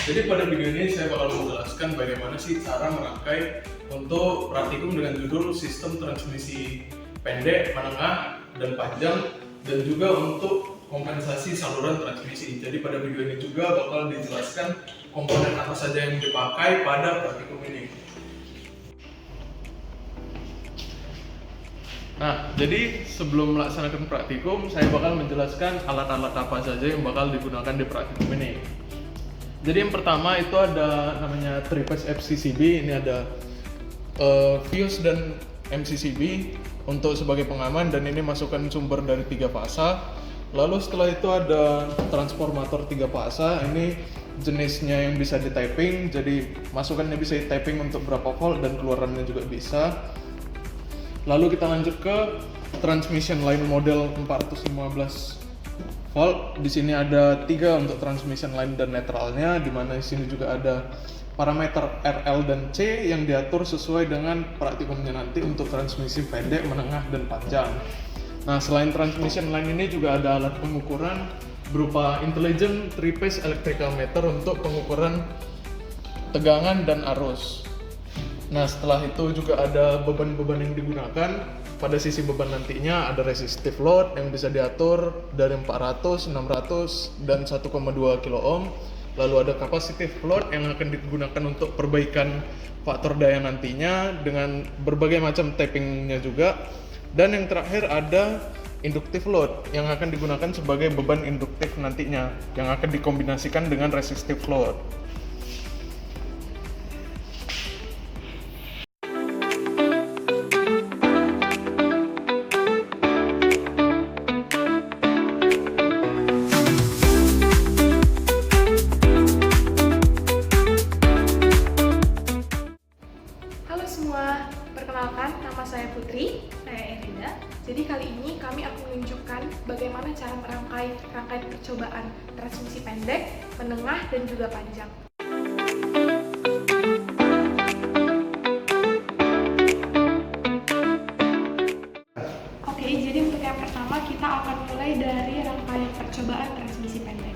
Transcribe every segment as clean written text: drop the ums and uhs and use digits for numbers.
Jadi pada video ini saya bakal menjelaskan bagaimana sih cara merangkai untuk praktikum dengan judul sistem transmisi pendek, menengah, dan panjang, dan juga untuk kompensasi saluran transmisi. Jadi pada video ini juga bakal dijelaskan komponen apa saja yang dipakai pada praktikum ini. Nah, jadi sebelum melaksanakan praktikum, saya bakal menjelaskan alat-alat apa saja yang bakal digunakan di praktikum ini. Jadi yang pertama itu ada namanya triphase FCCB, ini ada fuse dan MCCB untuk sebagai pengaman, dan ini masukkan sumber dari 3 fasa. Lalu setelah itu ada transformator 3 fasa, ini jenisnya yang bisa di tapping, jadi masukannya bisa di tapping untuk berapa volt dan keluarannya juga bisa. Lalu kita lanjut ke transmission line model 415 volt. Di sini ada 3 untuk transmission line dan netralnya, di mana di sini juga ada parameter RL dan C yang diatur sesuai dengan praktikumnya nanti untuk transmisi pendek, menengah, dan panjang. Nah, selain transmission line ini juga ada alat pengukuran berupa intelligent three-phase electrical meter untuk pengukuran tegangan dan arus. Nah, setelah itu juga ada beban-beban yang digunakan. Pada sisi beban nantinya ada resistive load yang bisa diatur dari 400, 600, dan 1,2 kilo ohm. Lalu ada capacitive load yang akan digunakan untuk perbaikan faktor daya nantinya dengan berbagai macam tappingnya juga. Dan yang terakhir ada inductive load yang akan digunakan sebagai beban induktif nantinya yang akan dikombinasikan dengan resistive load. Halo semua, perkenalkan nama saya Putri, saya Erida. Jadi kali ini kami akan menunjukkan bagaimana cara merangkai rangkaian percobaan transmisi pendek, menengah, dan juga panjang. Oke, jadi untuk yang pertama kita akan mulai dari rangkaian percobaan transmisi pendek.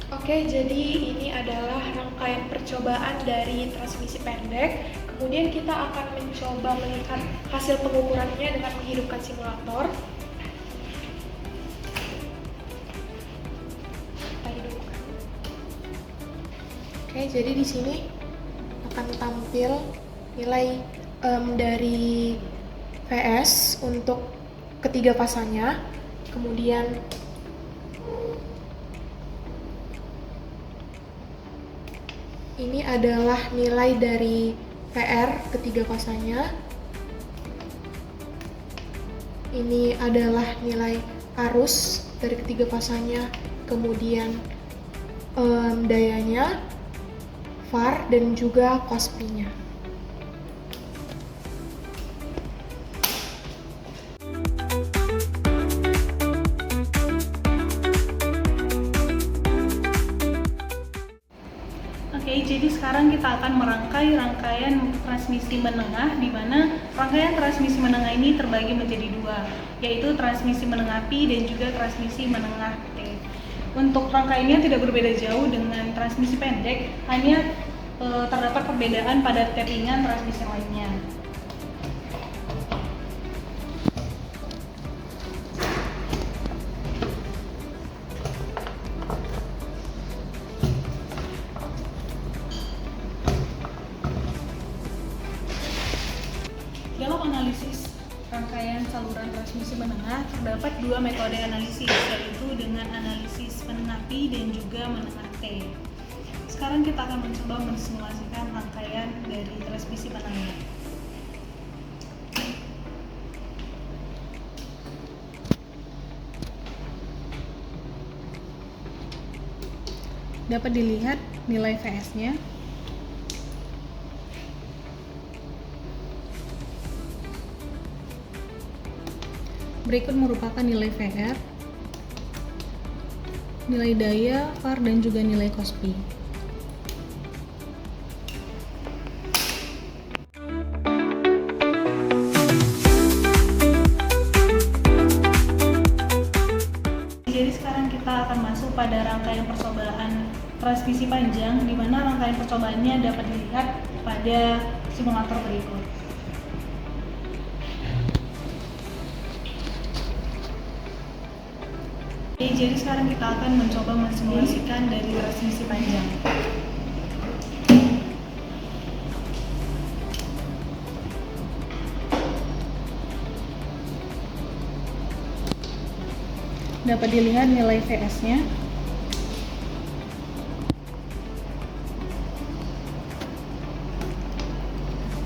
Oke, jadi ini adalah rangkaian percobaan dari transmisi pendek. Kemudian kita akan mencoba melihat hasil pengukurannya dengan menghidupkan simulator. Kita hidupkan. Oke, jadi di sini akan tampil nilai dari VS untuk ketiga fasanya. Kemudian ini adalah nilai dari PR ketiga fasanya. Ini adalah nilai arus dari ketiga fasanya, kemudian dayanya, VAR, dan juga COSPI-nya. Oke, jadi sekarang kita akan merangkai rangkaian transmisi menengah, di mana rangkaian transmisi menengah ini terbagi menjadi dua, yaitu transmisi menengah P dan juga transmisi menengah T. Untuk rangkaiannya tidak berbeda jauh dengan transmisi pendek, hanya terdapat perbedaan pada tappingan transmisi lainnya. Dalam analisis rangkaian saluran transmisi menengah terdapat dua metode analisis, yaitu dengan analisis menengah P dan juga menengah T. Sekarang kita akan mencoba mensimulasikan rangkaian dari transmisi menengah. Dapat dilihat nilai VS-nya. Berikut merupakan nilai VR, nilai daya, VAR, dan juga nilai COSPI. Jadi sekarang kita akan masuk pada rangkaian percobaan transmisi panjang, di mana rangkaian percobaannya dapat dilihat pada simulator berikut. Jadi sekarang kita akan mencoba mensimulasikan dari transmisi panjang. Dapat dilihat nilai VS-nya.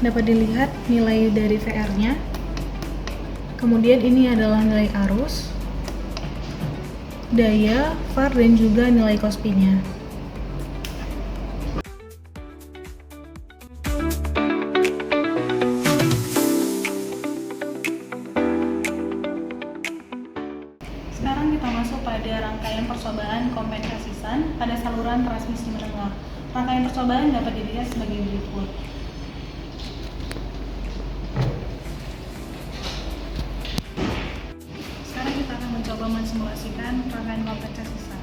Dapat dilihat nilai dari VR-nya. Kemudian ini adalah nilai arus, daya, VAR, dan juga nilai COSPI-nya. Sekarang kita masuk pada rangkaian percobaan kompensasi SAN pada saluran transmisi menengah. Rangkaian percobaan dapat dilihat sebagai berikut. Sekarang kita akan mencoba mensimulasikan rangkaian kompensasi SAN.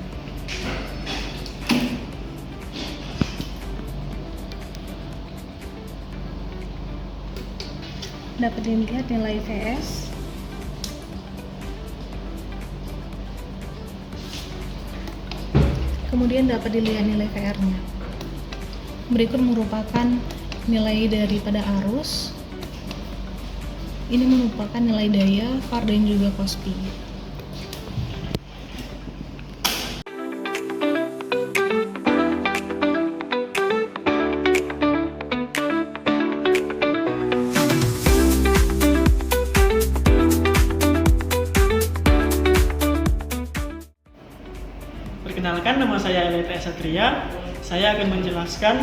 Dapat dilihat nilai VS, kemudian dapat dilihat nilai VR-nya. Berikut merupakan nilai daripada arus. Ini merupakan nilai daya, VAR, dan juga COSPI. Perkenalkan, nama saya Eleta Satria. Saya akan menjelaskan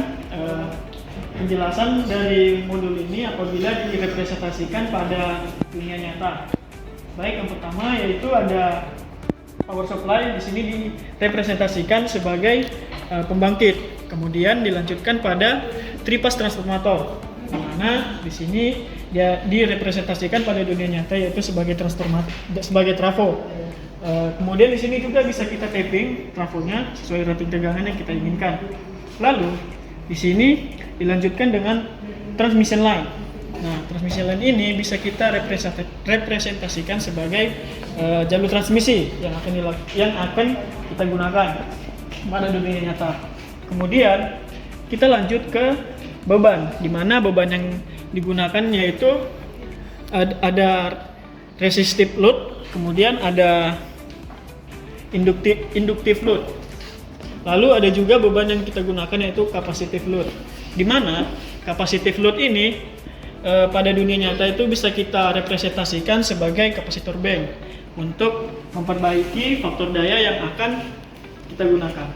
penjelasan dari modul ini apabila direpresentasikan pada dunia nyata. Baik, yang pertama yaitu ada power supply. Di sini direpresentasikan sebagai pembangkit. Kemudian dilanjutkan pada tripas transformator, di mana di sini dia direpresentasikan pada dunia nyata yaitu sebagai transformator, sebagai trafo. Kemudian di sini juga bisa kita tapping trafonya sesuai rating tegangan yang kita inginkan. Lalu di sini dilanjutkan dengan transmission line. Nah, transmission line ini bisa kita representasikan sebagai jalur transmisi yang akan kita gunakan pada dunia nyata. Kemudian kita lanjut ke beban, di mana beban yang digunakan yaitu ada resistive load, kemudian ada inductive load. Lalu ada juga beban yang kita gunakan yaitu capacitive load. Di mana capacitive load ini pada dunia nyata itu bisa kita representasikan sebagai kapasitor bank untuk memperbaiki faktor daya yang akan kita gunakan.